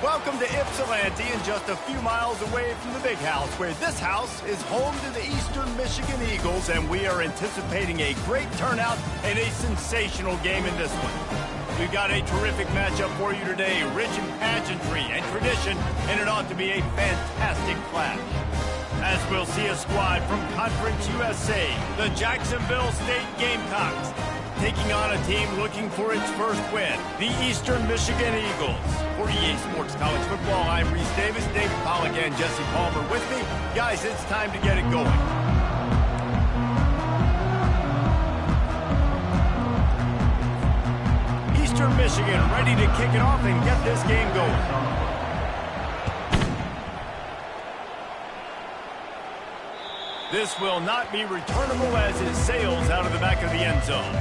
Welcome to Ypsilanti, and just a few miles away from the big house, where this house is home to the Eastern Michigan Eagles, and we are anticipating a great turnout and a sensational game in this one. We've got a terrific matchup for you today, rich in pageantry and tradition, and it ought to be a fantastic clash. As we'll see a squad from Conference USA, the Jacksonville State Gamecocks, taking on a team looking for its first win, the Eastern Michigan Eagles. For EA Sports College Football, I'm Reese Davis, David Pollack, and Jesse Palmer with me. Guys, it's time to get it going. Eastern Michigan ready to kick it off and get this game going. This will not be returnable as it sails out of the back of the end zone.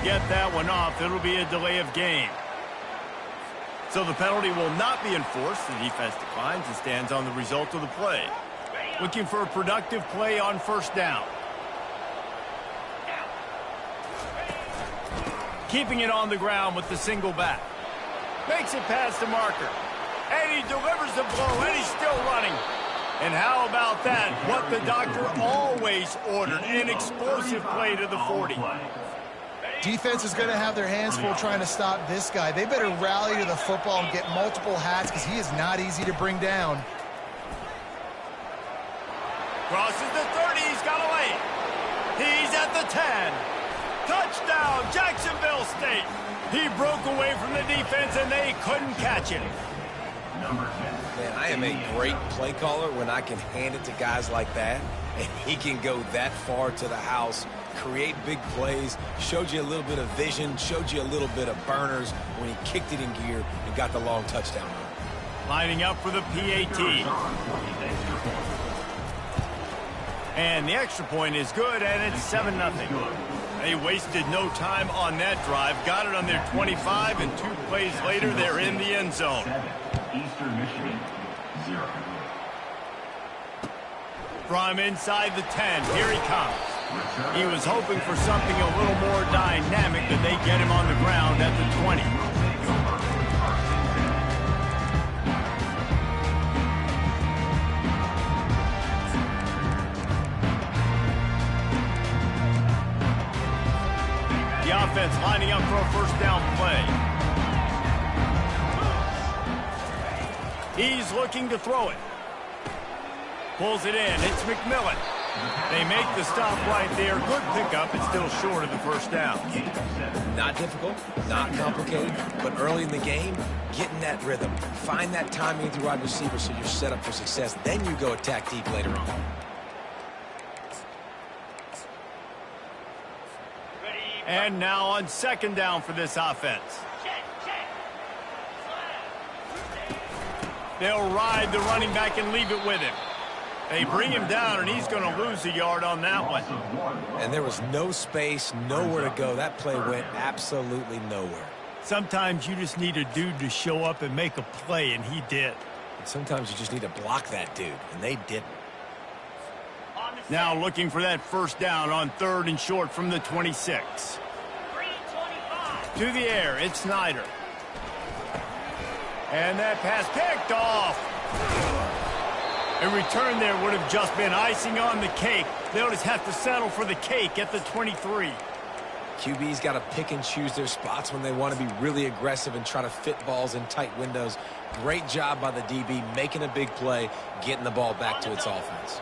Get that one off. It'll be a delay of game. So the penalty will not be enforced. The defense declines and stands on the result of the play. Looking for a productive play on first down. Keeping it on the ground with the single back. Makes it past the marker. And he delivers the blow, and he's still running. And how about that? What the doctor always ordered, an explosive play to the 40. Defense is going to have their hands full trying to stop this guy. They better rally to the football and get multiple hats because he is not easy to bring down. Crosses the 30. He's got a lane. He's at the 10. Touchdown, Jacksonville State. He broke away from the defense, and they couldn't catch him. Man, I am a great play caller when I can hand it to guys like that, and he can go that far to the house, create big plays, showed you a little bit of vision, showed you a little bit of burners when he kicked it in gear and got the long touchdown run. Lining up for the PAT. And the extra point is good, and it's 7-0. They wasted no time on that drive, got it on their 25, and 2 plays later, they're in the end zone. Eastern Michigan, 0. From inside the 10, here he comes. He was hoping for something a little more dynamic, but they get him on the ground at the 20. The offense lining up for a first down play. He's looking to throw it. Pulls it in. It's McMillan. They make the stop right there. Good pickup. It's still short of the first down. Not difficult, not complicated, but early in the game, getting that rhythm. Find that timing with your wide receiver so you're set up for success. Then you go attack deep later on. And now on second down for this offense. They'll ride the running back and leave it with him. They bring him down, and he's going to lose a yard on that one. And there was no space, nowhere to go. That play went absolutely nowhere. Sometimes you just need a dude to show up and make a play, and he did. And sometimes you just need to block that dude, and they didn't. Now looking for that first down on 3rd and short from the 26. To the air, it's Snyder. And that pass picked off. A return there would have just been icing on the cake. They'll just have to settle for the cake at the 23. QB's got to pick and choose their spots when they want to be really aggressive and try to fit balls in tight windows. Great job by the DB making a big play, getting the ball back to its offense.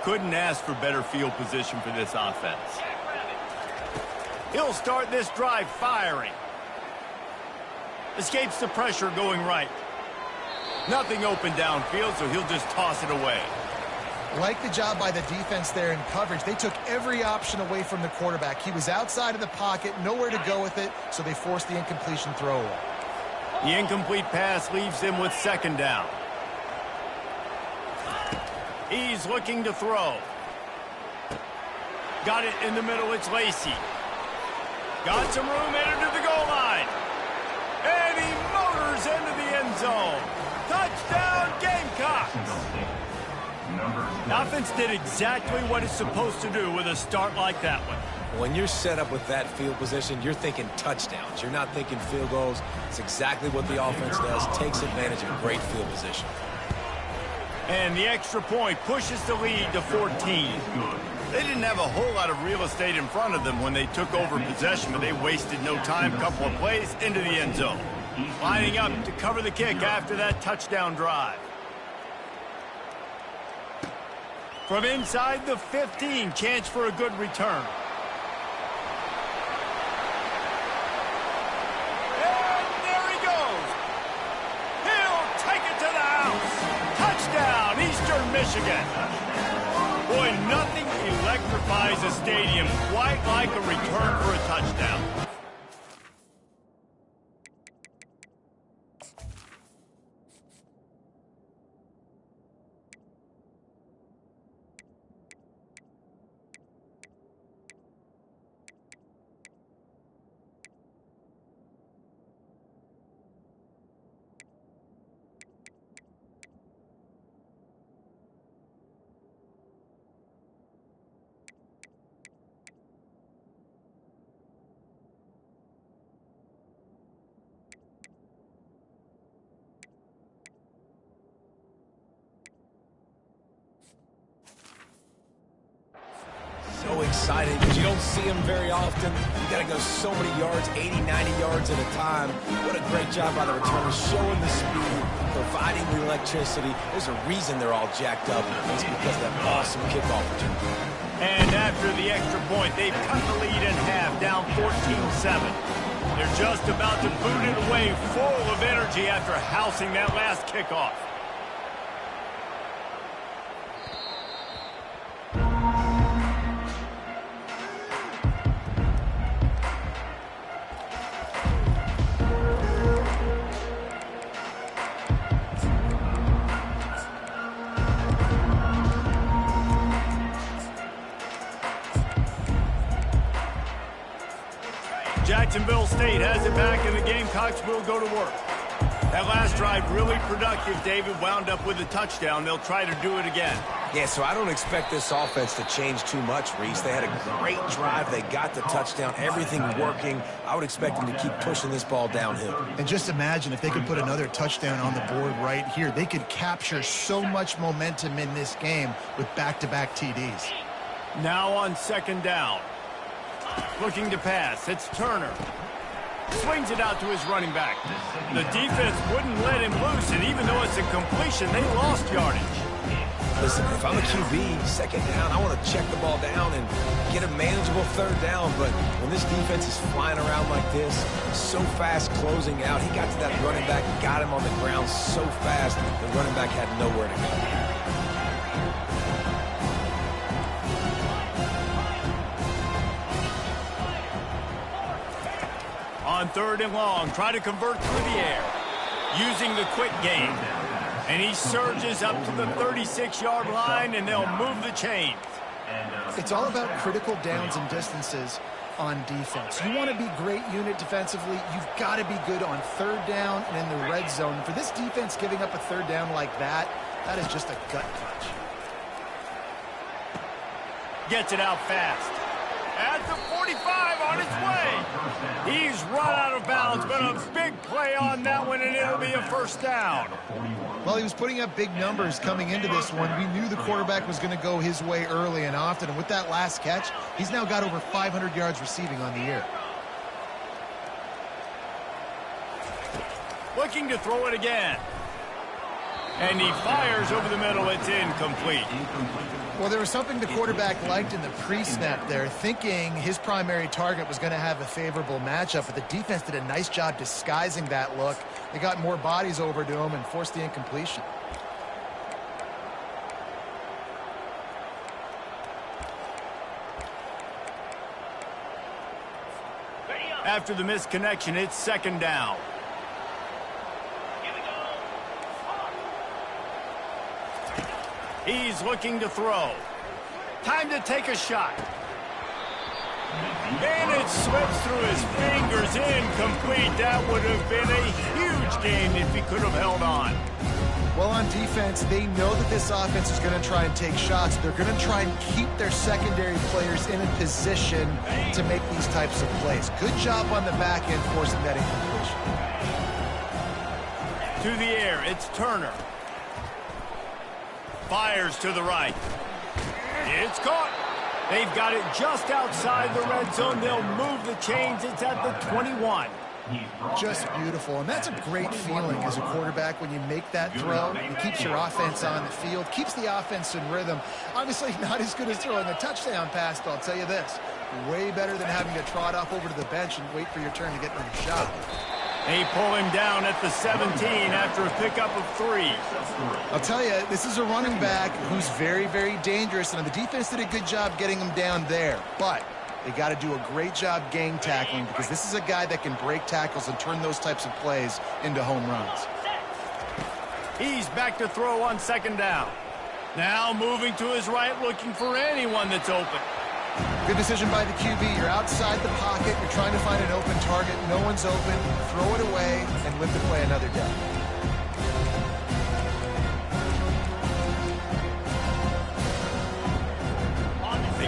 Couldn't ask for better field position for this offense. He'll start this drive firing. Escapes the pressure going right. Nothing open downfield, so he'll just toss it away. Like the job by the defense there in coverage. They took every option away from the quarterback. He was outside of the pocket, nowhere to go with it, so they forced the incompletion throw away. The incomplete pass leaves him with second down. He's looking to throw. Got it in the middle, it's Lacey. Got some room, headed to the goal line. And he motors into the end zone. Touchdown, Gamecocks! Offense did exactly what it's supposed to do with a start like that one. When you're set up with that field position, you're thinking touchdowns. You're not thinking field goals. It's exactly what the offense does. Takes advantage of great field position. And the extra point pushes the lead to 14. They didn't have a whole lot of real estate in front of them when they took over possession, but they wasted no time. Couple of plays into the end zone. Lining up to cover the kick after that touchdown drive. From inside the 15, chance for a good return. And there he goes. He'll take it to the house. Touchdown, Eastern Michigan. Boy, nothing electrifies a stadium quite like a return for a touchdown. So excited because you don't see him very often. You got to go so many yards, 80, 90 yards at a time. What a great job by the returners, showing the speed, providing the electricity. There's a reason they're all jacked up. It's because of that awesome kickoff return. And after the extra point, they've cut the lead in half, down 14-7. They're just about to boot it away, full of energy after housing that last kickoff. Jacksonville State has it back, and the Gamecocks will go to work. That last drive really productive. David wound up with a touchdown. They'll try to do it again. Yeah, so I don't expect this offense to change too much, Reese. They had a great drive. They got the touchdown. Everything working. I would expect them to keep pushing this ball downhill. And just imagine if they could put another touchdown on the board right here. They could capture so much momentum in this game with back-to-back TDs. Now on second down. Looking to pass. It's Turner. Swings it out to his running back. The defense wouldn't let him loose, and even though it's a completion, they lost yardage. Listen, if I'm a QB, second down, I want to check the ball down and get a manageable third down. But when this defense is flying around like this, so fast closing out, he got to that running back, got him on the ground so fast, the running back had nowhere to go. On third and long, try to convert through the air, using the quick game. And he surges up to the 36-yard line, and they'll move the chains. It's all about critical downs and distances on defense. You want to be great unit defensively, you've got to be good on third down and in the red zone. For this defense giving up a third down like that, that is just a gut punch. Gets it out fast. At the 45, on its way. He's run out of bounds, but a big play on that one, and it'll be a first down. Well, he was putting up big numbers coming into this one. We knew the quarterback was going to go his way early and often, and with that last catch, he's now got over 500 yards receiving on the year. Looking to throw it again. And he fires over the middle. It's incomplete. Well, there was something the quarterback liked in the pre-snap there, thinking his primary target was going to have a favorable matchup, but the defense did a nice job disguising that look. They got more bodies over to him and forced the incompletion. After the missed connection, it's second down. He's looking to throw. Time to take a shot. And it slips through his fingers, incomplete. That would have been a huge gain if he could have held on. Well, on defense, they know that this offense is going to try and take shots. They're going to try and keep their secondary players in a position to make these types of plays. Good job on the back end forcing that incompletion. To the air, it's Turner. Fires to the right. It's caught. They've got it just outside the red zone. They'll move the chains. It's at the 21. Just beautiful, and that's a great feeling as a quarterback when you make that throw. It keeps your offense on the field, keeps the offense in rhythm. Obviously not as good as throwing a touchdown pass, but I'll tell you this, way better than having to trot off over to the bench and wait for your turn to get another shot. They pull him down at the 17 after a pickup of 3. I'll tell you, this is a running back who's very, very dangerous, and the defense did a good job getting him down there, but they got to do a great job gang tackling because this is a guy that can break tackles and turn those types of plays into home runs. He's back to throw on second down. Now moving to his right, looking for anyone that's open. Good decision by the QB. You're outside the pocket. You're trying to find an open target. No one's open. Throw it away and live to play another day.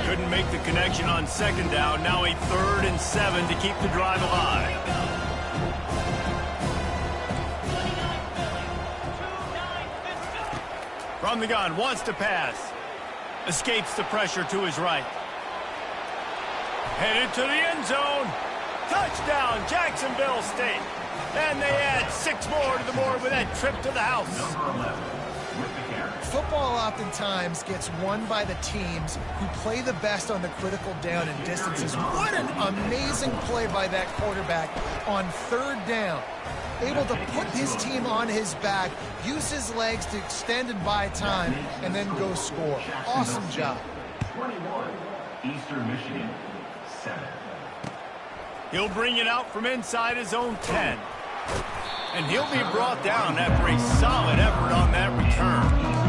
Couldn't make the connection on second down. Now a 3rd and 7 to keep the drive alive. From the gun, wants to pass. Escapes the pressure to his right. Headed to the end zone. Touchdown, Jacksonville State. And they add 6 more to the board with that trip to the house. Football oftentimes gets won by the teams who play the best on the critical down and distances. What an amazing play by that quarterback on 3rd down. Able to put his team on his back, use his legs to extend and buy time, and then go score. Awesome job. 21, Eastern Michigan, 7. He'll bring it out from inside his own 10. And he'll be brought down after a solid effort on that return.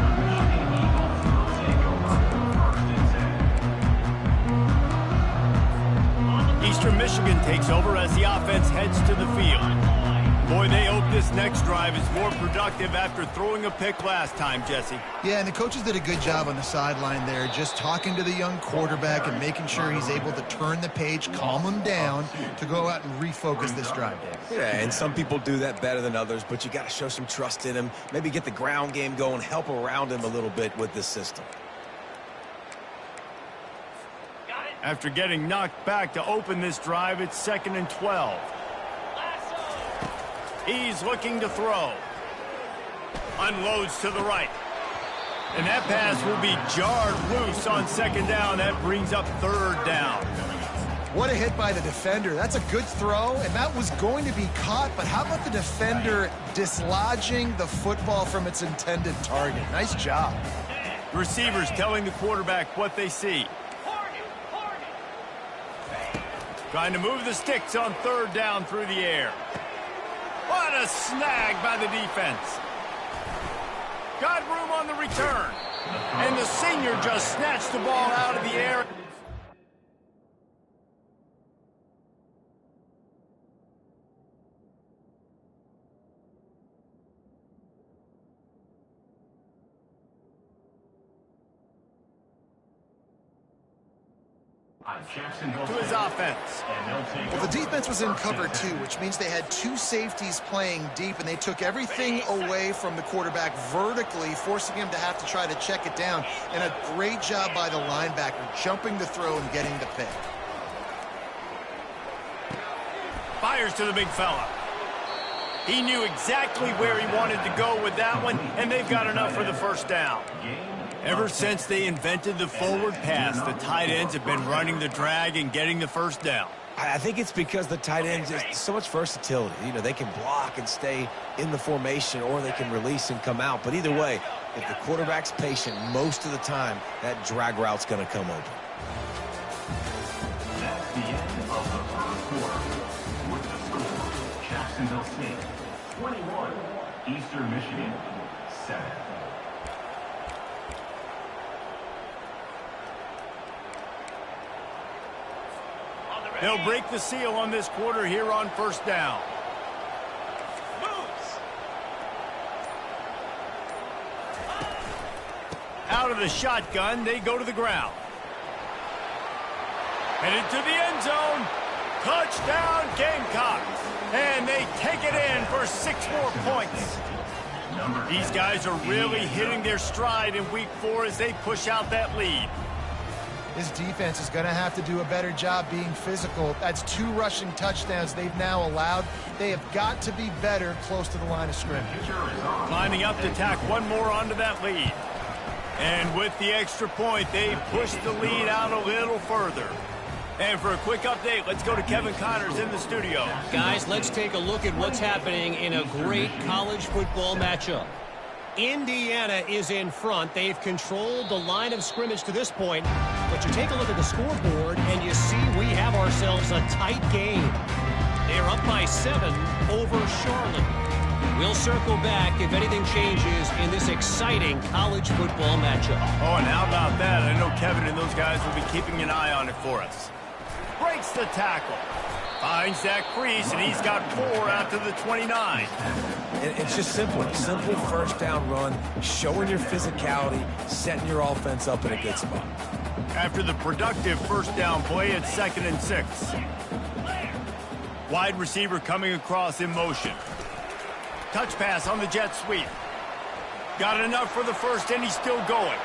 Eastern Michigan takes over as the offense heads to the field. Boy, they hope this next drive is more productive after throwing a pick last time, Jesse. Yeah, and the coaches did a good job on the sideline there, just talking to the young quarterback and making sure he's able to turn the page, calm him down to go out and refocus this drive. Yeah, and some people do that better than others, but you got to show some trust in him, maybe get the ground game going, help around him a little bit with this system. After getting knocked back to open this drive, it's 2nd and 12. He's looking to throw. Unloads to the right. And that pass will be jarred loose on 2nd down. That brings up 3rd down. What a hit by the defender. That's a good throw, and that was going to be caught, but how about the defender dislodging the football from its intended target? Nice job. The receivers telling the quarterback what they see. Trying to move the sticks on 3rd down through the air. What a snag by the defense. Got room on the return. And the senior just snatched the ball out of the air. To his offense. Well, the defense was in cover 2, which means they had 2 safeties playing deep, and they took everything away from the quarterback vertically, forcing him to have to try to check it down. And a great job by the linebacker, jumping the throw and getting the pick. Fires to the big fella. He knew exactly where he wanted to go with that one, and they've got enough for the 1st down. Ever since they invented the forward pass, the tight ends have been running the drag and getting the 1st down. I think it's because the tight ends have so much versatility. You know, they can block and stay in the formation, or they can release and come out. But either way, if the quarterback's patient most of the time, that drag route's going to come open. That's the end of the 1st quarter. With the score, Jacksonville State, 21, Eastern Michigan, 7. They'll break the seal on this quarter here on first down. Out of the shotgun, they go to the ground. Headed to the end zone. Touchdown, Gamecocks. And they take it in for 6 more points. These guys are really hitting their stride in week 4 as they push out that lead. This defense is going to have to do a better job being physical. That's 2 rushing touchdowns they've now allowed. They have got to be better close to the line of scrimmage. Lining up to tack 1 more onto that lead. And with the extra point, they push the lead out a little further. And for a quick update, let's go to Kevin Connors in the studio. Guys, let's take a look at what's happening in a great college football matchup. Indiana is in front. They've controlled the line of scrimmage to this point. But you take a look at the scoreboard, and you see we have ourselves a tight game. They're up by 7 over Charlotte. We'll circle back if anything changes in this exciting college football matchup. Oh, and how about that? I know Kevin and those guys will be keeping an eye on it for us. Breaks the tackle. Finds that crease, and he's got 4 out to the 29. And it's just simple first down run, showing your physicality, setting your offense up in a good spot. After the productive first down play, it's 2nd and 6. Wide receiver coming across in motion. Touch pass on the jet sweep. Got enough for the first, and he's still going.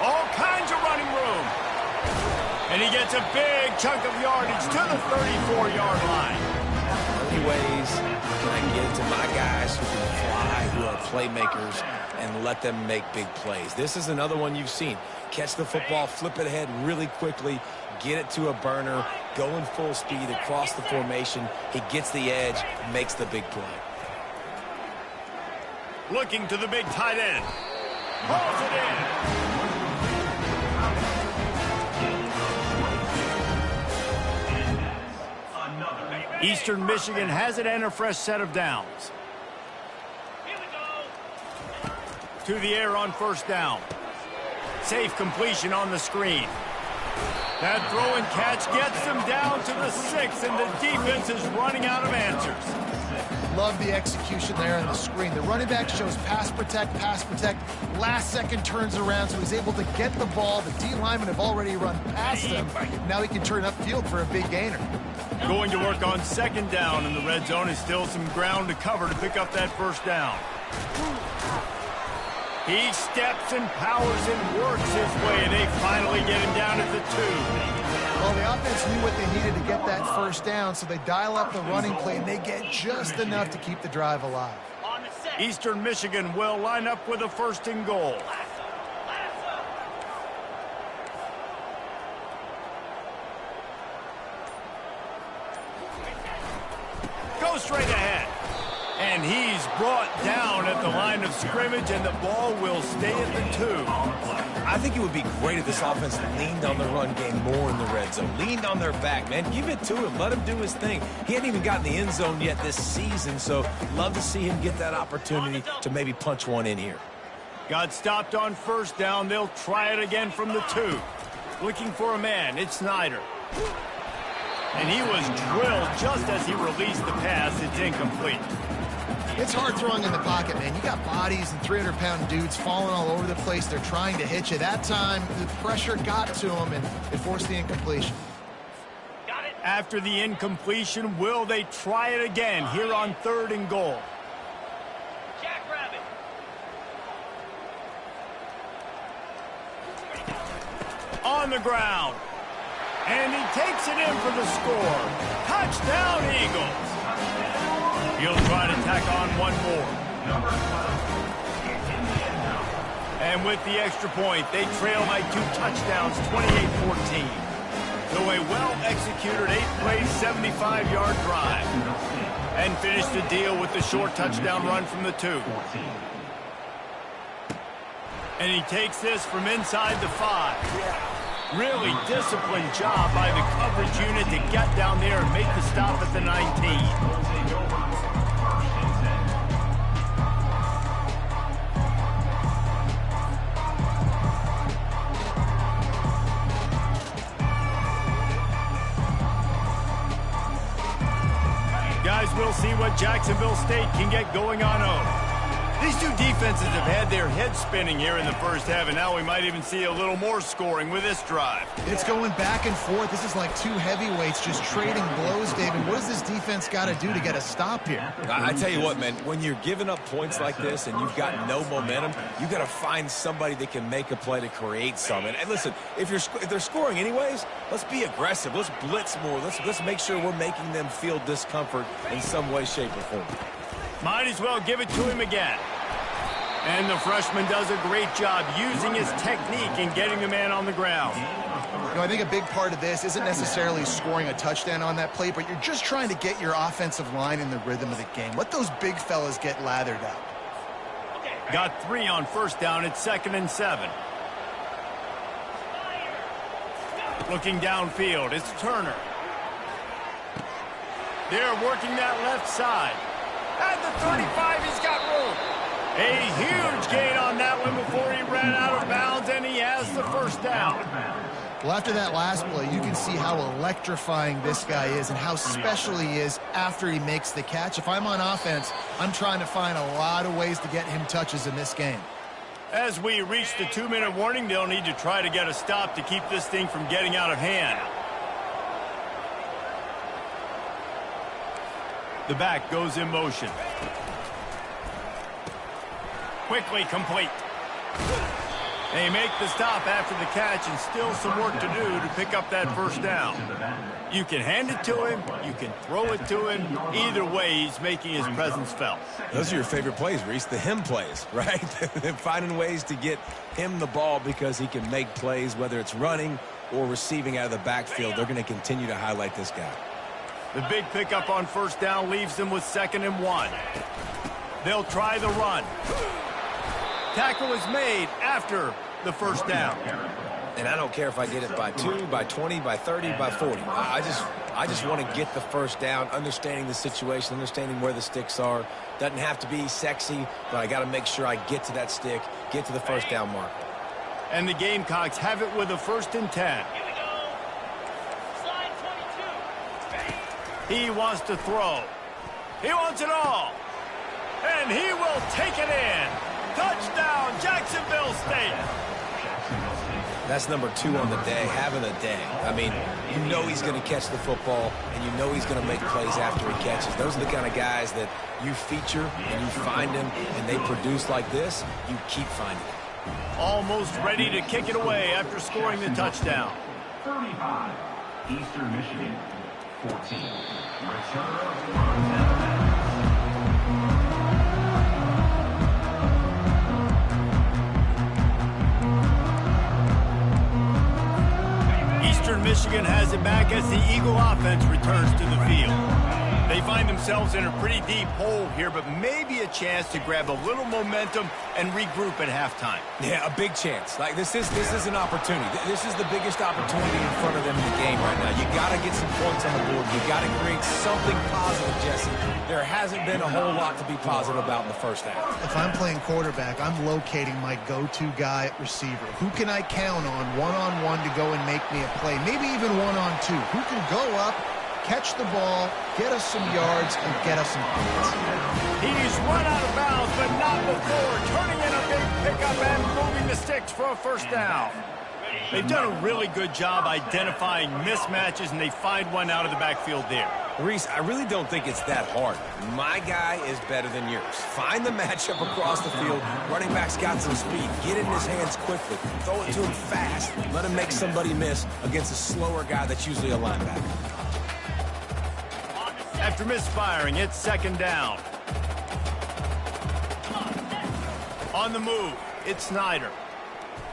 All kinds of running room. And he gets a big chunk of yardage to the 34-yard line. Many ways can I get it to my guys who can fly, who are playmakers, and let them make big plays. This is another one you've seen. Catch the football, flip it ahead really quickly, get it to a burner, go in full speed across the formation. He gets the edge, makes the big play. Looking to the big tight end. Pulls it in. Eastern Michigan has it and a fresh set of downs. To the air on first down. Safe completion on the screen. That throw and catch gets them down to the 6, and the defense is running out of answers. Love the execution there on the screen. The running back shows pass protect. Last second turns around, so he's able to get the ball. The D linemen have already run past him. Now he can turn upfield for a big gainer. Going to work on 2nd down, and the red zone is still some ground to cover to pick up that first down. He steps and powers and works his way. They finally get him down at the 2. Well, the offense knew what they needed to get that first down, so they dial up the running play, and they get just enough to keep the drive alive. Eastern Michigan will line up with a 1st and goal. Go straight ahead. And he's brought down at the line of scrimmage, and the ball will stay at the 2. I think it would be great if this offense leaned on the run game more in the red zone. Leaned on their back, man. Give it to him. Let him do his thing. He hadn't even gotten the end zone yet this season, so love to see him get that opportunity to maybe punch one in here. Got stopped on first down. They'll try it again from the 2. Looking for a man. It's Snyder. And he was drilled just as he released the pass. It's incomplete. It's hard throwing in the pocket, man. You got bodies and 300-pound dudes falling all over the place. They're trying to hit you. That time, the pressure got to him, and it forced the incompletion. After the incompletion, will they try it again here on 3rd and goal? On the ground. And he takes it in for the score. Touchdown, Eagles. He'll try to tack on 1 more. And with the extra point, they trail by 2 touchdowns, 28-14. So a well-executed 8-play, 75-yard drive. And finish the deal with the short touchdown run from the 2. And he takes this from inside the 5. Really disciplined job by the coverage unit to get down there and make the stop at the 19. we'll see what Jacksonville State can get going on O. These two defenses have had their heads spinning here in the first half, and now we might even see a little more scoring with this drive. It's going back and forth. This is like two heavyweights just trading blows, David. What does this defense got to do to get a stop here? I tell you what, man, when you're giving up points like this and you've got no momentum, you got to find somebody that can make a play to create some. And listen, if they're scoring anyways, let's be aggressive. Let's blitz more. Let's make sure we're making them feel discomfort in some way, shape, or form. Might as well give it to him again. And the freshman does a great job using his technique and getting the man on the ground. You know, I think a big part of this isn't necessarily scoring a touchdown on that play, but you're just trying to get your offensive line in the rhythm of the game. Let those big fellas get lathered up. Got 3 on first down. It's 2nd and 7. Looking downfield, it's Turner. They're working that left side. At the 35, he's got room. A huge gain on that one before he ran out of bounds, and he has the first down. Well, after that last play, you can see how electrifying this guy is and how special he is after he makes the catch. If I'm on offense, I'm trying to find a lot of ways to get him touches in this game. As we reach the 2-minute warning, they'll need to try to get a stop to keep this thing from getting out of hand. The back goes in motion. Quickly complete. They make the stop after the catch, and still some work to do to pick up that first down. You can hand it to him, you can throw it to him. Either way, he's making his presence felt. Those are your favorite plays, Reese, the him plays, right? Finding ways to get him the ball because he can make plays, whether it's running or receiving out of the backfield. They're going to continue to highlight this guy. The big pickup on first down leaves them with 2nd and 1. They'll try the run. Tackle is made after the first down. And I don't care if I get it by 2, by 20, by 30, by 40. I just want to get the first down, understanding the situation, understanding where the sticks are. Doesn't have to be sexy, but I got to make sure I get to that stick, get to the first down mark. And the Gamecocks have it with a 1st and 10. He wants to throw. He wants it all. And he will take it in. Touchdown, Jacksonville State. That's number 2 on the day, having a day. I mean, you know he's going to catch the football, and you know he's going to make plays after he catches. Those are the kind of guys that you feature and you find them, and they produce like this, you keep finding them. Almost ready to kick it away after scoring the touchdown. 35, Eastern Michigan, 14. Eastern Michigan has it back as the Eagle offense returns to the field. They find themselves in a pretty deep hole here, but maybe a chance to grab a little momentum and regroup at halftime. Yeah, a big chance. Like this is an opportunity. This is the biggest opportunity in front of them in the game right now. You got to get some points on the board. You got to create something positive, Jesse. There hasn't been a whole lot to be positive about in the first half. If I'm playing quarterback, I'm locating my go-to guy at receiver. Who can I count on one-on-one to go and make me a play? Maybe even one-on-two. Who can go up, catch the ball, get us some yards, and get us some points? He's run out of bounds, but not before. Turning in a big pickup and moving the sticks for a first down. They've done a really good job identifying mismatches, and they find one out of the backfield there. Reese, I really don't think it's that hard. My guy is better than yours. Find the matchup across the field. Running back's got some speed. Get it in his hands quickly. Throw it to him fast. Let him make somebody miss against a slower guy that's usually a linebacker. After misfiring, it's 2nd down. On the move, it's Snyder.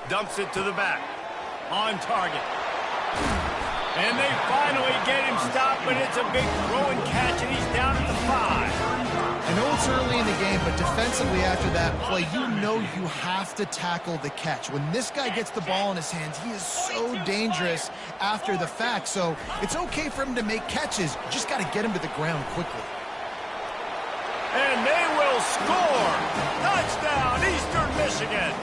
Dumps it to the back. On target. And they finally get him stopped, but it's a big throw and catch, and he's down at the 5. I know it's early in the game, but defensively after that play, you know you have to tackle the catch. When this guy gets the ball in his hands, he is so dangerous after the fact. So it's okay for him to make catches. You just got to get him to the ground quickly. And they will score. Touchdown, Eastern Michigan.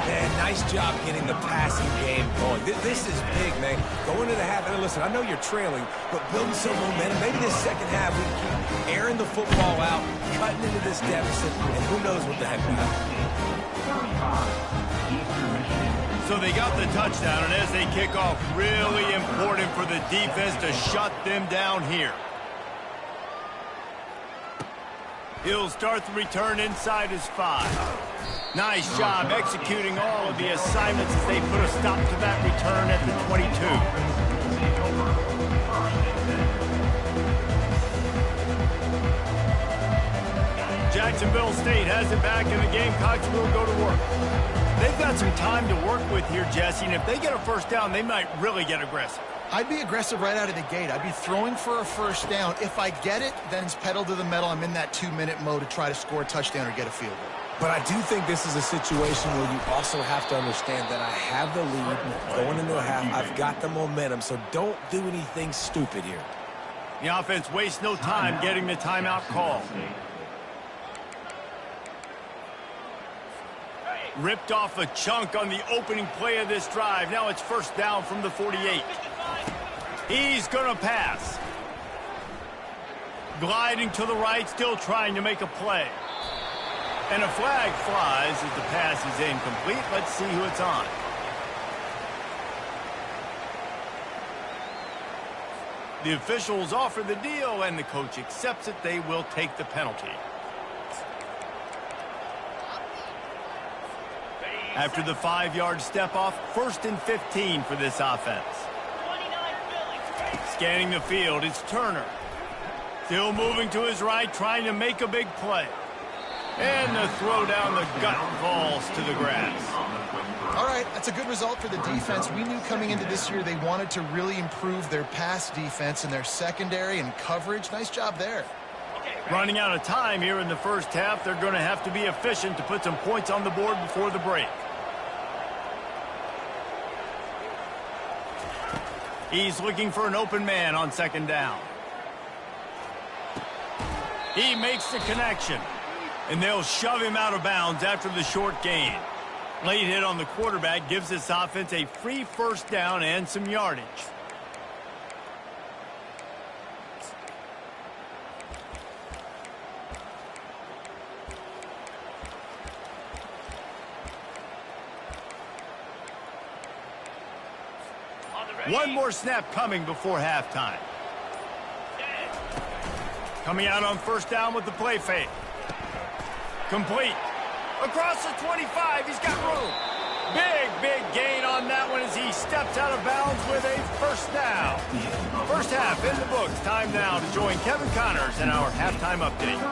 And nice nice job getting the passing game going. This is big, man. Going into the half, and listen, I know you're trailing, but building some momentum. Maybe this second half we can keep airing the football out, cutting into this deficit, and who knows what the heck we have. So they got the touchdown, and as they kick off, really important for the defense to shut them down here. He'll start the return inside his 5. Nice job executing all of the assignments as they put a stop to that return at the 22. Jacksonville State has it back, and the Gamecocks will go to work. They've got some time to work with here, Jesse, and if they get a first down, they might really get aggressive. I'd be aggressive right out of the gate. I'd be throwing for a first down. If I get it, then it's pedal to the metal. I'm in that 2-minute mode to try to score a touchdown or get a field goal. But I do think this is a situation where you also have to understand that I have the lead going into the half. I've got the momentum, so don't do anything stupid here. The offense wastes no time getting the timeout call. Ripped off a chunk on the opening play of this drive. Now it's first down from the 48. He's going to pass. Gliding to the right, still trying to make a play. And a flag flies as the pass is incomplete. Let's see who it's on. The officials offer the deal, and the coach accepts it. They will take the penalty. After the 5-yard step-off, 1st and 15 for this offense. Scanning the field, it's Turner. Still moving to his right, trying to make a big play. And the throw down the gut falls to the grass. All right, that's a good result for the defense. We knew coming into this year they wanted to really improve their pass defense and their secondary and coverage. Nice job there. Running out of time here in the first half, they're going to have to be efficient to put some points on the board before the break. He's looking for an open man on 2nd down. He makes the connection. And they'll shove him out of bounds after the short gain. Late hit on the quarterback gives this offense a free first down and some yardage. One more snap coming before halftime. Coming out on 1st down with the play fake. Complete. Across the 25, he's got room. Big gain on that one as he steps out of bounds with a first down. First half in the books. Time now to join Kevin Connors in our halftime update.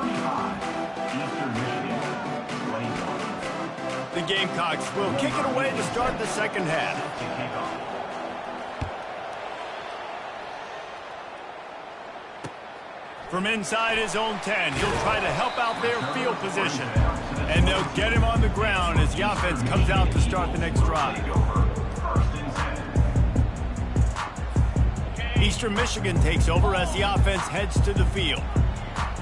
The Gamecocks will kick it away to start the second half. From inside his own 10, he'll try to help out their field position. And they'll get him on the ground as the offense comes out to start the next drive. Eastern Michigan takes over as the offense heads to the field.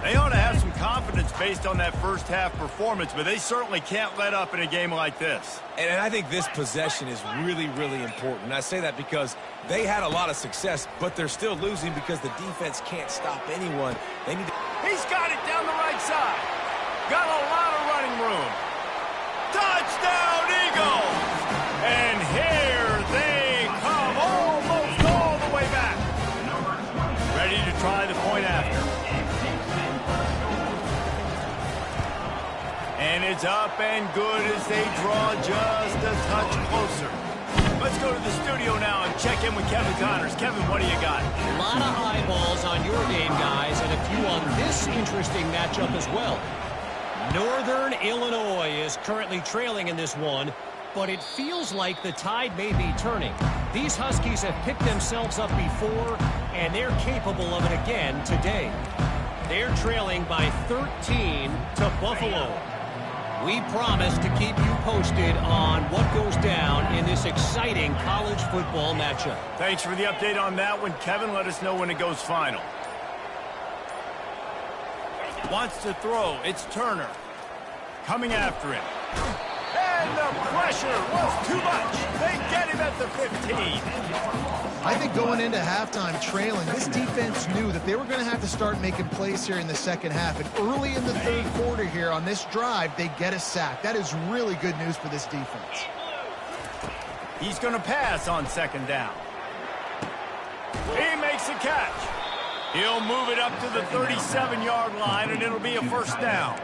They ought to have some confidence based on that first half performance, but they certainly can't let up in a game like this. And I think this possession is really important. And I say that because they had a lot of success, but they're still losing because the defense can't stop anyone. They need to... He's got it down the right side. Got a lot of running room. Touchdown, Eagles! And here they come, almost all the way back. Ready to try the point after. And it's up and good as they draw just a touch closer. Let's go to the studio now and check in with Kevin Connors. Kevin, what do you got? A lot of eyeballs on your game, guys, and a few on this interesting matchup as well. Northern Illinois is currently trailing in this one, but it feels like the tide may be turning. These Huskies have picked themselves up before, and they're capable of it again today. They're trailing by 13 to Buffalo. We promise to keep you posted on what goes down in this exciting college football matchup. Thanks for the update on that one, Kevin. Let us know when it goes final. Wants to throw. It's Turner. Coming after him. And the pressure was too much. They get him at the 15. I think going into halftime trailing, this defense knew that they were going to have to start making plays here in the second half. And early in the third quarter here on this drive, they get a sack. That is really good news for this defense. He's going to pass on second down. He makes a catch. He'll move it up to the 37-yard line, and it'll be a first down.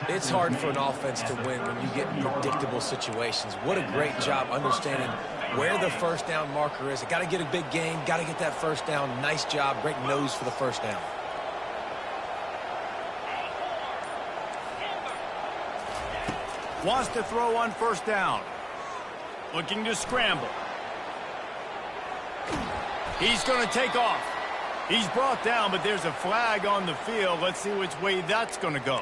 It's hard for an offense to win when you get in predictable situations. What a great job understanding where the first down marker is. Got to get a big gain, got to get that first down. Nice job, great nose for the first down. Wants to throw on first down. Looking to scramble. He's going to take off. He's brought down, but there's a flag on the field. Let's see which way that's going to go.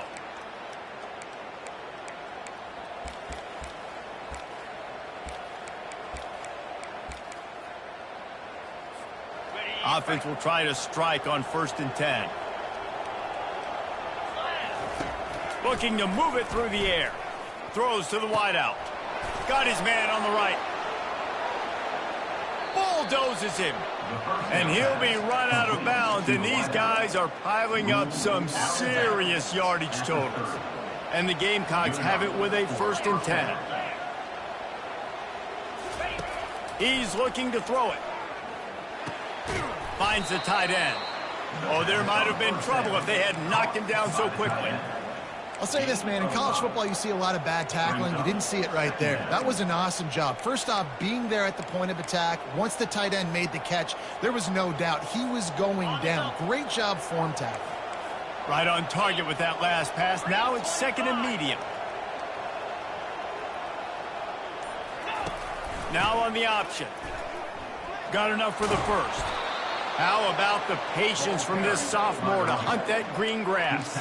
Offense will try to strike on 1st and 10. Looking to move it through the air. Throws to the wideout. Got his man on the right. Bulldozes him. And he'll be run out of bounds, and these guys are piling up some serious yardage totals. And the Gamecocks have it with a 1st and 10. He's looking to throw it. Finds the tight end. Oh, there might have been trouble if they had knocked him down so quickly. I'll say this, man. In college football, you see a lot of bad tackling. You didn't see it right there. That was an awesome job. First off, being there at the point of attack. Once the tight end made the catch, there was no doubt he was going down. Great job form tackling. Right on target with that last pass. Now it's 2nd and medium. Now on the option. Got enough for the first. How about the patience from this sophomore to hunt that green grass?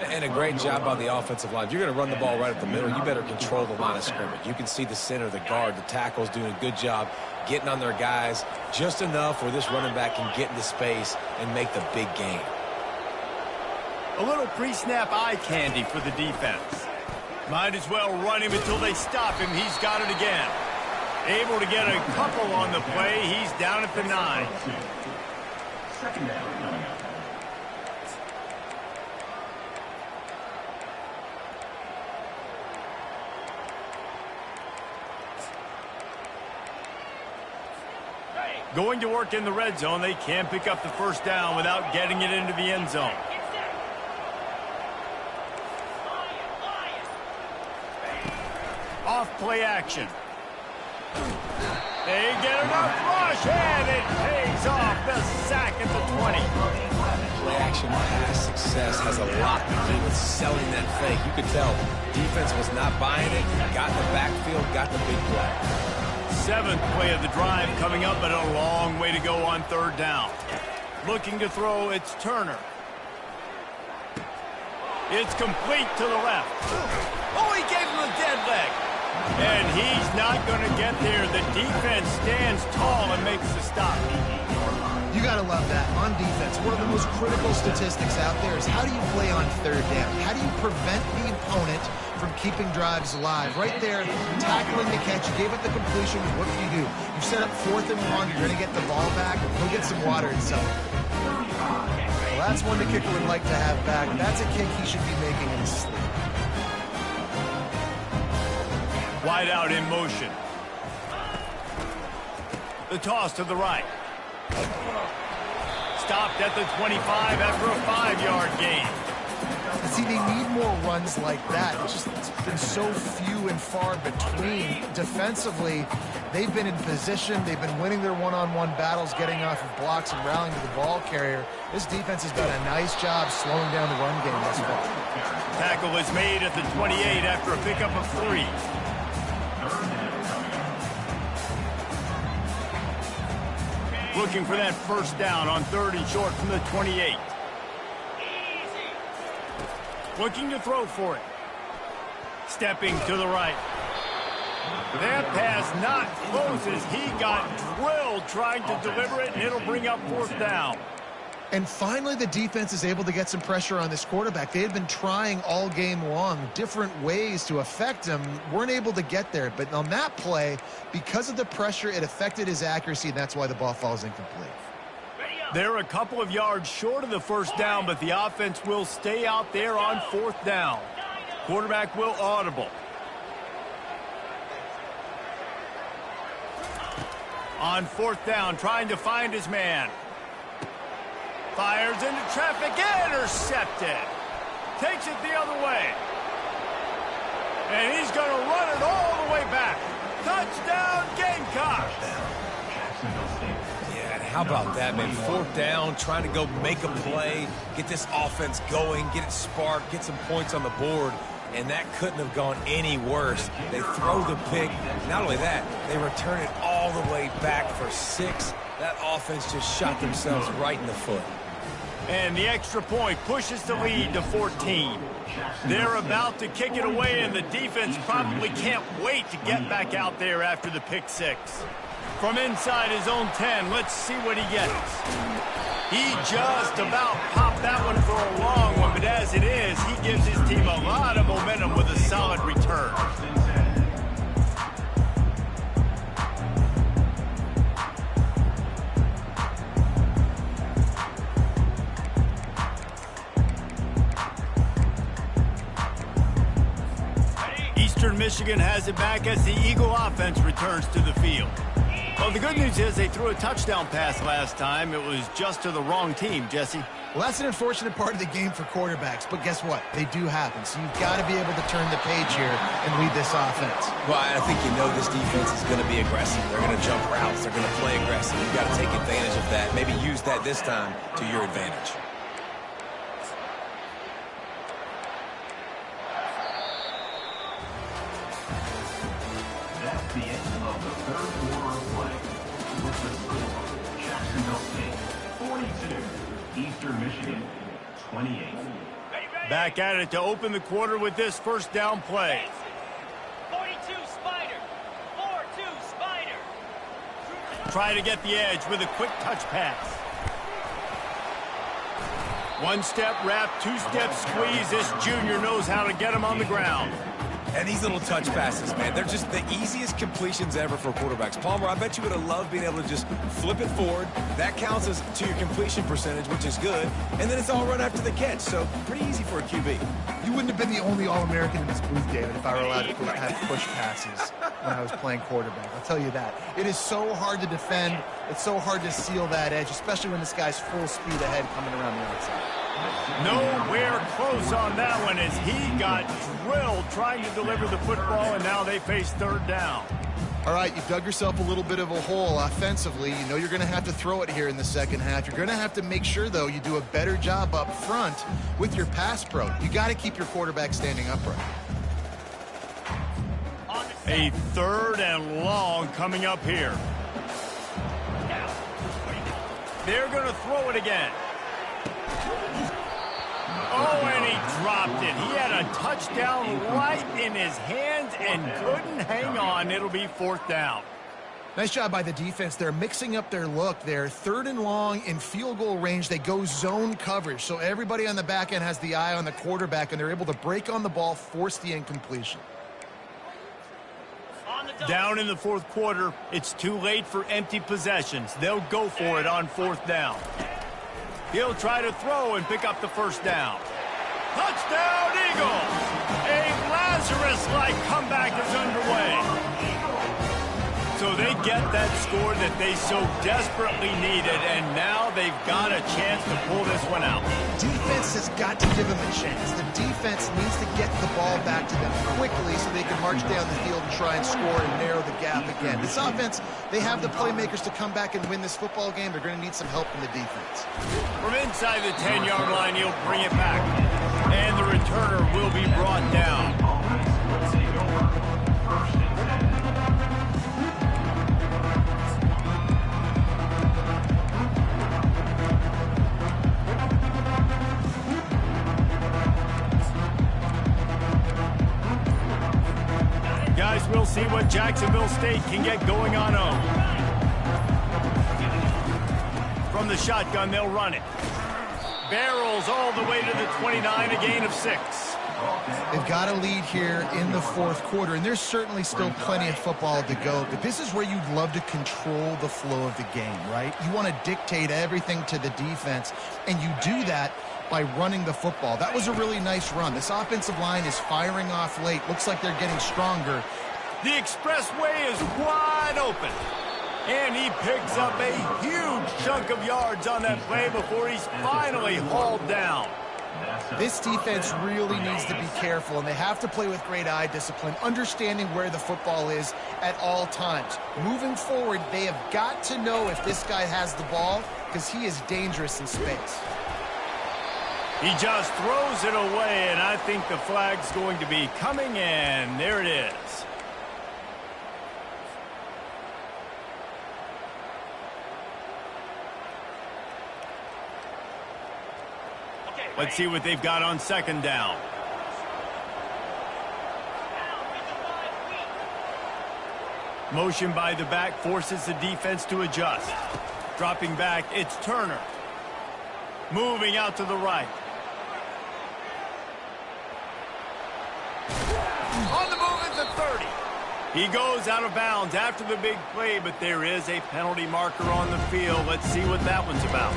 And a great job by the offensive line. If you're going to run the ball right up the middle, you better control the line of scrimmage. You can see the center, the guard, the tackles doing a good job getting on their guys just enough where this running back can get into space and make the big gain. A little pre-snap eye candy for the defense. Might as well run him until they stop him. He's got it again. Able to get a couple on the play. He's down at the 9. Second down. Going to work in the red zone. They can't pick up the first down without getting it into the end zone. Off play action. They get enough rush, and it pays off. The sack at the 20. Play action pass success has a lot to do with selling that fake. You could tell defense was not buying it. Got in the backfield, got the big play. 7th play of the drive coming up, but a long way to go on 3rd down. Looking to throw, it's Turner. It's complete to the left. Oh, he gave him a dead leg. And he's not going to get there. The defense stands tall and makes the stop. You got to love that. On defense, one of the most critical statistics out there is how do you play on 3rd down? How do you prevent the opponent from keeping drives alive? Right there, tackling the catch. You gave it the completion. What do? You set up 4th and 1. You're going to get the ball back. Go get some water and sell it. Well, that's one the kicker would like to have back. That's a kick he should be making in his sleep. Wide out in motion. The toss to the right. Stopped at the 25 after a 5-yard gain. See, they need more runs like that. It's been so few and far between. Defensively, they've been in position. They've been winning their one-on-one battles, getting off of blocks and rallying to the ball carrier. This defense has done a nice job slowing down the run game thus far. Tackle is made at the 28 after a pickup of 3. Looking for that first down on 3rd and short from the 28. Looking to throw for it. Stepping to the right. That pass not close as he got drilled trying to deliver it, and it'll bring up 4th down. And finally, the defense is able to get some pressure on this quarterback. They had been trying all game long different ways to affect him, weren't able to get there. But on that play, because of the pressure, it affected his accuracy, and that's why the ball falls incomplete. They're a couple of yards short of the first down, but the offense will stay out there on fourth down. Quarterback will audible. On fourth down, trying to find his man. Fires into traffic, intercepted. Takes it the other way. And he's going to run it all the way back. Touchdown, Gamecocks. Yeah, and how about that, man? Fourth down, trying to go make a play, get this offense going, get it sparked, get some points on the board. And that couldn't have gone any worse. They throw the pick. Not only that, they return it all the way back for 6. That offense just shot themselves right in the foot. And the extra point pushes the lead to 14. They're about to kick it away, and the defense probably can't wait to get back out there after the pick 6. From inside his own 10, let's see what he gets. He just about popped that one for a long one, but as it is, he gives his team a lot of momentum with a solid return. Eastern Michigan has it back as the Eagle offense returns to the field. Well, the good news is they threw a touchdown pass last time. It was just to the wrong team, Jesse. Well, that's an unfortunate part of the game for quarterbacks, but guess what? They do happen. So you've got to be able to turn the page here and lead this offense. Well, I think you know this defense is going to be aggressive. They're going to jump routes. They're going to play aggressive. You've got to take advantage of that. Maybe use that this time to your advantage. That's the end of the third quarter of play. With the score, Jacksonville State 42, Eastern Michigan 28. Back at it to open the quarter with this first down play. 42 Spider. 4-2 Spider. Try to get the edge with a quick touch pass. One step wrap, two step squeeze. This junior knows how to get him on the ground. And these little touch passes, man, they're just the easiest completions ever for quarterbacks. Palmer, I bet you would have loved being able to just flip it forward. That counts as to your completion percentage, which is good. And then it's all run after the catch, so pretty easy for a QB. You wouldn't have been the only All-American in this booth, David, if I were allowed to have push passes when I was playing quarterback. I'll tell you that. It is so hard to defend. It's so hard to seal that edge, especially when this guy's full speed ahead coming around the outside. Nowhere close on that one as he got drilled trying to deliver the football, and now they face third down. All right, you've dug yourself a little bit of a hole offensively. You know you're going to have to throw it here in the second half. You're going to have to make sure, though, you do a better job up front with your pass pro. You got to keep your quarterback standing upright. A third and long coming up here. They're going to throw it again. Oh, and he dropped it. He had a touchdown right in his hands and couldn't hang on. It'll be fourth down. Nice job by the defense. They're mixing up their look. They're third and long in field goal range. They go zone coverage. So everybody on the back end has the eye on the quarterback, and they're able to break on the ball, force the incompletion. Down in the fourth quarter, it's too late for empty possessions. They'll go for it on fourth down. He'll try to throw and pick up the first down. Touchdown, Eagles! A Lazarus-like comeback is underway. So they get that score that they so desperately needed, and now they've got a chance to pull this one out. Defense has got to give them a chance. The defense needs to get the ball back to them quickly so they can march down the field and try and score and narrow the gap again. This offense, they have the playmakers to come back and win this football game. They're going to need some help from the defense. From inside the 10-yard line, he'll bring it back. And the returner will be brought down. Guys, we'll see what Jacksonville State can get going on home. From the shotgun, they'll run it. Barrels all the way to the 29, a gain of 6. They've got a lead here in the fourth quarter, and there's certainly still plenty of football to go, but this is where you'd love to control the flow of the game, right? You want to dictate everything to the defense, and you do that by running the football. That was a really nice run. This offensive line is firing off late. Looks like they're getting stronger. The expressway is wide open. And he picks up a huge chunk of yards on that play before he's finally hauled down. This defense really needs to be careful, and they have to play with great eye discipline, understanding where the football is at all times. Moving forward, they have got to know if this guy has the ball, because he is dangerous in space. He just throws it away, and I think the flag's going to be coming in. There it is. Let's see what they've got on second down. Motion by the back forces the defense to adjust. Dropping back, it's Turner. Moving out to the right. On the move at the 30. He goes out of bounds after the big play, but there is a penalty marker on the field. Let's see what that one's about.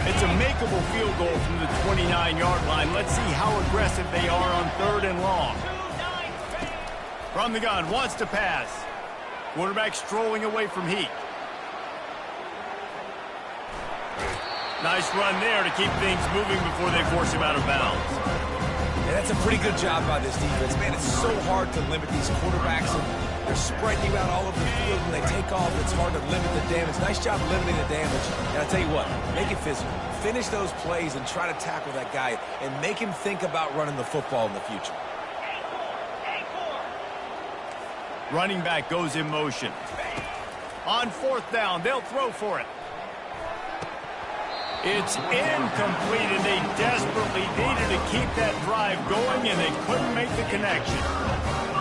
It's a makeable field goal from the 29-yard line. Let's see how aggressive they are on third and long. From the gun, wants to pass. Quarterback strolling away from Heat. Nice run there to keep things moving before they force him out of bounds. And that's a pretty good job by this defense. Man, it's so hard to limit these quarterbacks. They're spreading you out all over the field. When they take off, it's hard to limit the damage. Nice job limiting the damage. And I'll tell you what, make it physical. Finish those plays and try to tackle that guy and make him think about running the football in the future. Running back goes in motion. On fourth down, they'll throw for it. It's incomplete, and they desperately needed to keep that drive going, and they couldn't make the connection.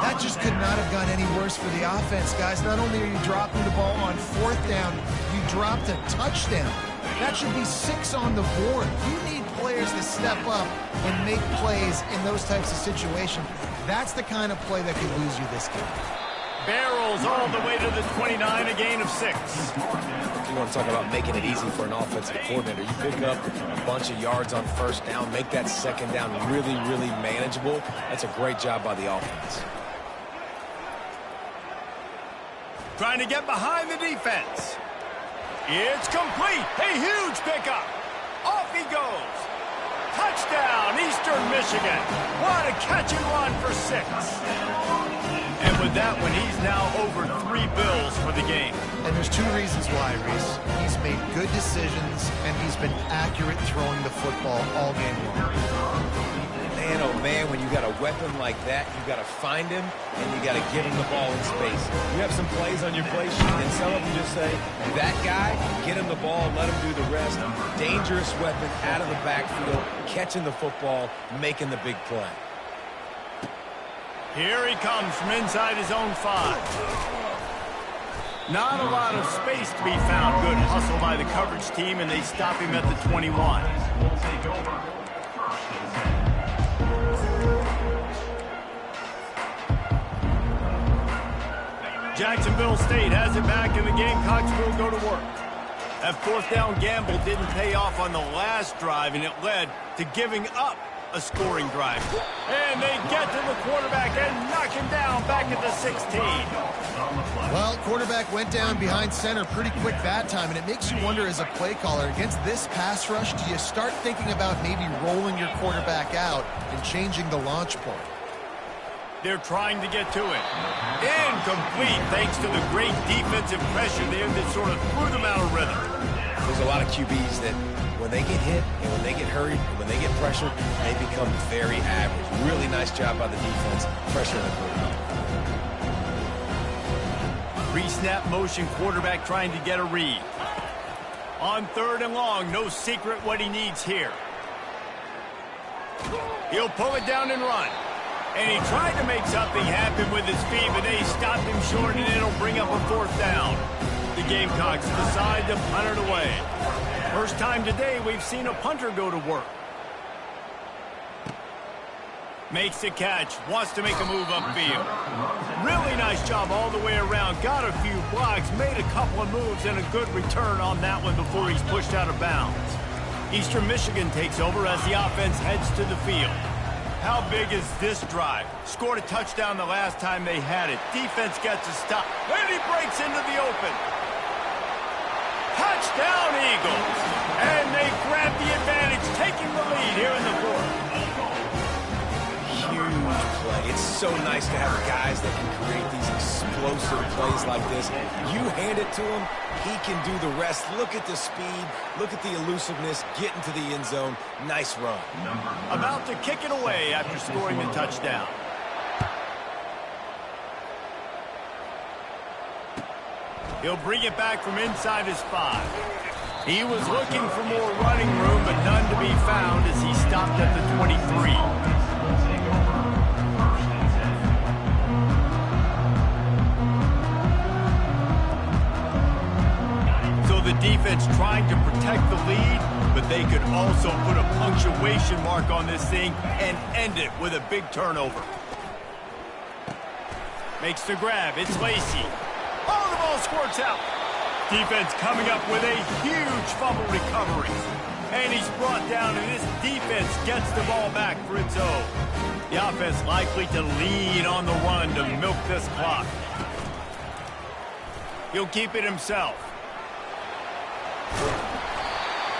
That just could not have gone any worse for the offense, guys. Not only are you dropping the ball on fourth down, you dropped a touchdown. That should be 6 on the board. You need players to step up and make plays in those types of situations. That's the kind of play that could lose you this game. Barrels all the way to the 29, a gain of 6. You want to talk about making it easy for an offensive coordinator. You pick up a bunch of yards on first down, make that second down really, really manageable. That's a great job by the offense. Trying to get behind the defense. It's complete. A huge pickup. Off he goes. Touchdown, Eastern Michigan. What a catch and run for 6. And with that one, he's now over 3 bills for the game. And there's 2 reasons why, Reese. He's made good decisions, and he's been accurate throwing the football all game long. Man, oh man, when you got a weapon like that, you got to find him, and you got to give him the ball in space. You have some plays on your play sheet, and some of them just say, that guy, get him the ball, let him do the rest. Dangerous weapon out of the backfield, catching the football, making the big play. Here he comes from inside his own 5. Not a lot of space to be found. Good hustle by the coverage team, and they stop him at the 21. Will take over. First and 10. Jacksonville State has it back, and the Gamecocks will go to work. That fourth down gamble didn't pay off on the last drive, and it led to giving up a scoring drive. And they get to the quarterback and knock him down back at the 16. Well, quarterback went down behind center pretty quick that time, and it makes you wonder as a play caller, against this pass rush, do you start thinking about maybe rolling your quarterback out and changing the launch point? They're trying to get to it. Incomplete, thanks to the great defensive pressure there that sort of threw them out of rhythm. There's a lot of QBs that when they get hit and when they get hurried and when they get pressured, they become very average. Really nice job by the defense, pressuring the quarterback. Pre-snap motion, quarterback trying to get a read. On third and long, no secret what he needs here. He'll pull it down and run. And he tried to make something happen with his feet, but they stopped him short, and it'll bring up a 4th down. The Gamecocks decide to punt it away. First time today we've seen a punter go to work. Makes the catch, wants to make a move upfield. Really nice job all the way around. Got a few blocks, made a couple of moves, and a good return on that one before he's pushed out of bounds. Eastern Michigan takes over as the offense heads to the field. How big is this drive? Scored a touchdown the last time they had it. Defense gets a stop, and he breaks into the open. Touchdown, Eagles! And they grab the advantage, taking the lead here in the 4th. Huge play. It's so nice to have guys that can create these explosive plays like this. You hand it to him, he can do the rest. Look at the speed, look at the elusiveness, get into the end zone. Nice run. About to kick it away after scoring the touchdown. He'll bring it back from inside his 5. He was looking for more running room, but none to be found as he stopped at the 23. The defense trying to protect the lead, but they could also put a punctuation mark on this thing and end it with a big turnover. Makes the grab. It's Lacey. Oh, the ball squirts out. Defense coming up with a huge fumble recovery. And he's brought down, and this defense gets the ball back for its own. The offense likely to lean on the run to milk this clock. He'll keep it himself.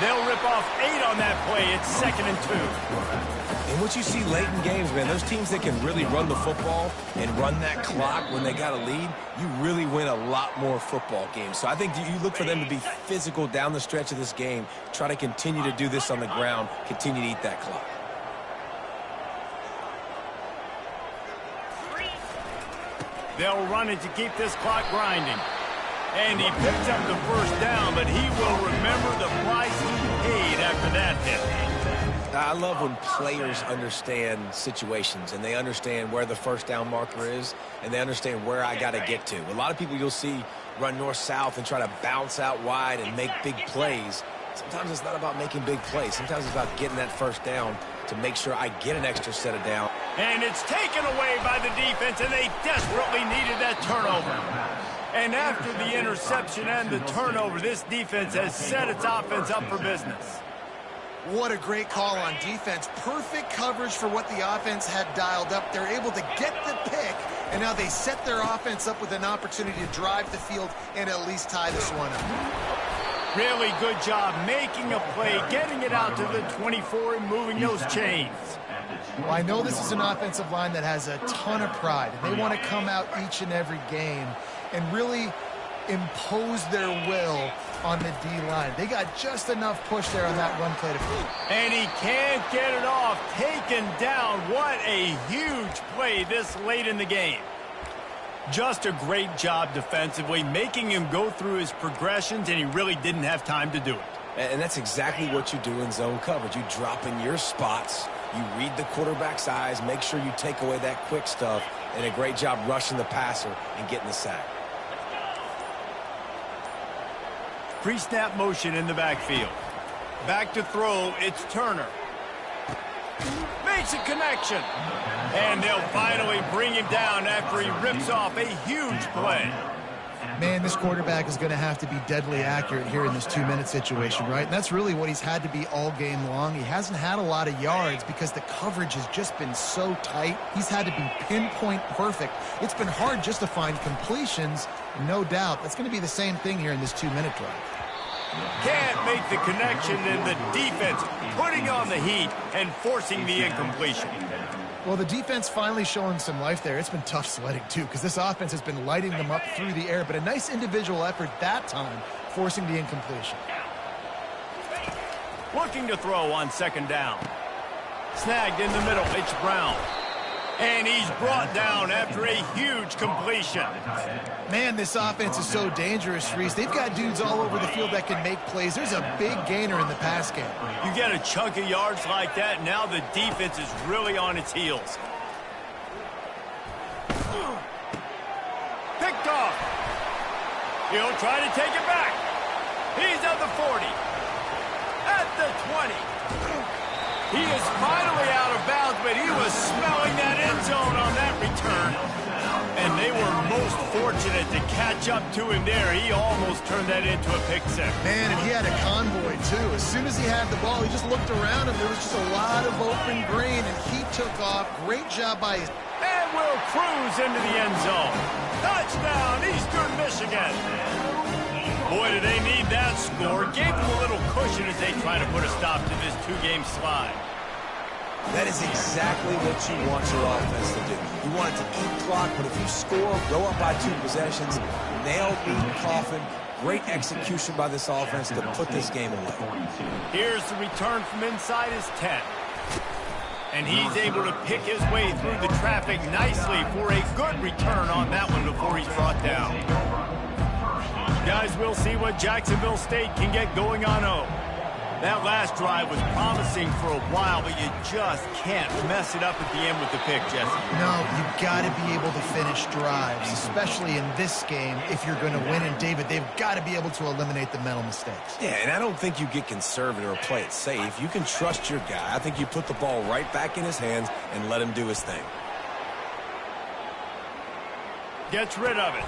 They'll rip off 8 on that play. It's 2nd and 2. And what you see late in games, man, those teams that can really run the football and run that clock when they got a lead, you really win a lot more football games. So I think you look for them to be physical down the stretch of this game, try to continue to do this on the ground, continue to eat that clock. They'll run it to keep this clock grinding. And he picks up the 1st down, but he will remember the price he paid after that hit. I love when players understand situations and they understand where the 1st down marker is and they understand where I got to get to. A lot of people you'll see run north-south and try to bounce out wide and make big plays. Sometimes it's not about making big plays. Sometimes it's about getting that 1st down to make sure I get an extra set of down. And it's taken away by the defense, and they desperately needed that turnover. And after the interception and the turnover, this defense has set its offense up for business. What a great call on defense. Perfect coverage for what the offense had dialed up. They're able to get the pick, and now they set their offense up with an opportunity to drive the field and at least tie this one up. Really good job making a play, getting it out to the 24 and moving those chains. Well, I know this is an offensive line that has a ton of pride, and they want to come out each and every game and really impose their will on the D-line. They got just enough push there on that run play to feed. And he can't get it off. Taken down. What a huge play this late in the game. Just a great job defensively, making him go through his progressions, and he really didn't have time to do it. And that's exactly what you do in zone coverage. You drop in your spots, you read the quarterback's eyes, make sure you take away that quick stuff, and a great job rushing the passer and getting the sack. Pre-snap motion in the backfield. Back to throw, it's Turner. Makes a connection. And they'll finally bring him down after he rips off a huge play. Man, this quarterback is going to have to be deadly accurate here in this 2-minute situation, right? And that's really what he's had to be all game long. He hasn't had a lot of yards because the coverage has just been so tight. He's had to be pinpoint perfect. It's been hard just to find completions, no doubt. That's going to be the same thing here in this 2-minute drive. Can't make the connection, and the defense putting on the heat and forcing the incompletion. Well, the defense finally showing some life there. It's been tough sledding, too, because this offense has been lighting them up through the air, but a nice individual effort that time, forcing the incompletion. Looking to throw on 2nd down. Snagged in the middle, it's Brown. And he's brought down after a huge completion. Man, this offense is so dangerous, Reese. They've got dudes all over the field that can make plays. There's a big gainer in the pass game. You get a chunk of yards like that, now the defense is really on its heels. Picked off. He'll try to take it back. He's at the 40. At the 20. He is finally out of bounds, but he was smelling that end zone on that return. And they were most fortunate to catch up to him there. He almost turned that into a pick six. Man, and he had a convoy, too. As soon as he had the ball, he just looked around him. There was just a lot of open green, and he took off. Great job by his... And will cruise into the end zone. Touchdown, Eastern Michigan. Boy, do they need that score. Gave them a little cushion as they try to put a stop to this two-game slide. That is exactly what you want your offense to do. You want it to eat clock, but if you score, go up by 2 possessions, nail beat Coffin. Great execution by this offense to put this game away. Here's the return from inside his 10. And he's able to pick his way through the traffic nicely for a good return on that one before he's brought down. Guys, we'll see what Jacksonville State can get going on O. That last drive was promising for a while, but you just can't mess it up at the end with the pick, Jesse. No, you've got to be able to finish drives, especially in this game. If you're going to win, and David, they've got to be able to eliminate the mental mistakes. Yeah, and I don't think you get conservative or play it safe. You can trust your guy. I think you put the ball right back in his hands and let him do his thing. Gets rid of it.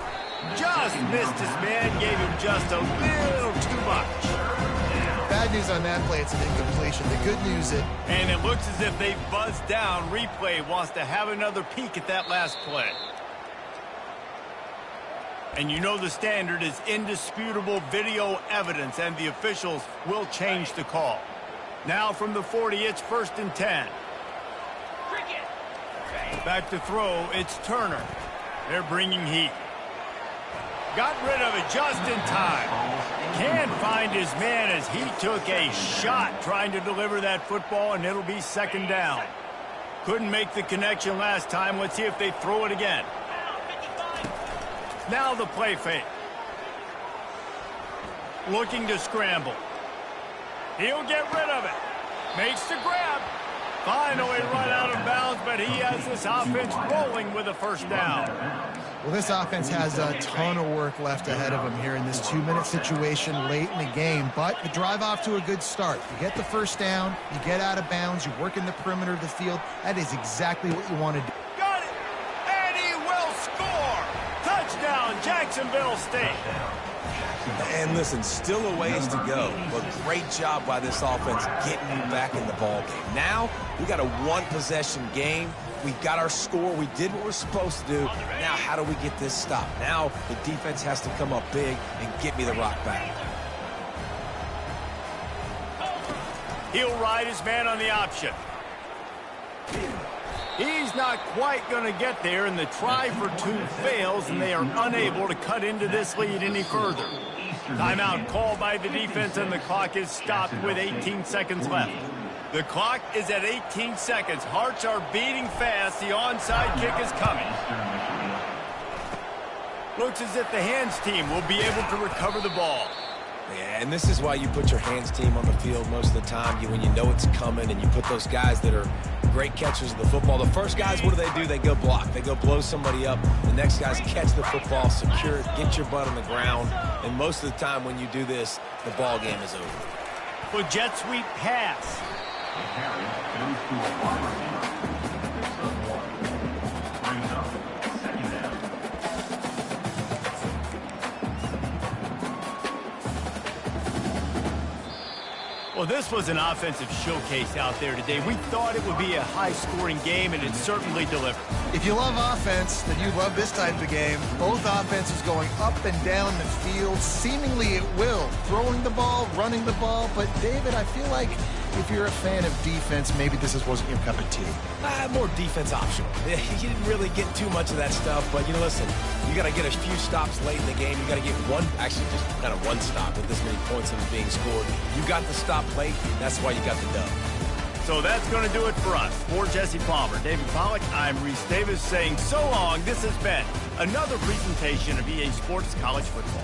Just missed his man, gave him just a little too much. Bad news on that play, it's an incompletion. The good news is... And it looks as if they've buzzed down. Replay wants to have another peek at that last play. And you know the standard is indisputable video evidence, and the officials will change the call. Now from the 40, it's 1st and 10. Back to throw, it's Turner. They're bringing heat. Got rid of it just in time. Can't find his man as he took a shot trying to deliver that football, and it'll be 2nd down. Couldn't make the connection last time. Let's see if they throw it again. Now the play fake. Looking to scramble. He'll get rid of it. Makes the grab. Finally run out of bounds, but he has this offense rolling with a 1st down. Well, this offense has a ton of work left ahead of them here in this 2-minute situation late in the game, but the drive off to a good start. You get the 1st down, you get out of bounds, you work in the perimeter of the field. That is exactly what you want to do. Got it! And he will score! Touchdown, Jacksonville State! And listen, still a ways to go, but great job by this offense getting you back in the ball game. Now, we got a 1-possession game. We got our score. We did what we're supposed to do. Now, how do we get this stopped? Now, the defense has to come up big and get me the rock back. He'll ride his man on the option. He's not quite going to get there, and the try for 2 fails, and they are unable to cut into this lead any further. Timeout called by the defense, and the clock is stopped with 18 seconds left. The clock is at 18 seconds. Hearts are beating fast. The onside kick is coming. Looks as if the hands team will be able to recover the ball. Yeah, and this is why you put your hands team on the field most of the time. When you know it's coming, and you put those guys that are great catchers of the football. The first guys, what do? They go block. They go blow somebody up. The next guys catch the football, secure it, get your butt on the ground. And most of the time when you do this, the ball game is over. Well, jet sweep pass. Well, this was an offensive showcase out there today. We thought it would be a high-scoring game, and it certainly delivered. If you love offense, then you love this type of game. Both offenses going up and down the field, seemingly at will. Throwing the ball, running the ball. But, David, I feel like if you're a fan of defense, maybe this wasn't your cup of tea. More defense optional. You didn't really get too much of that stuff, but, listen, you got to get a few stops late in the game. You got to get just kind of one stop with this many points that are being scored. You got the stop late. That's why you got the dub. So that's going to do it for us. For Jesse Palmer, David Pollack, I'm Reese Davis saying so long. This has been another presentation of EA Sports College Football.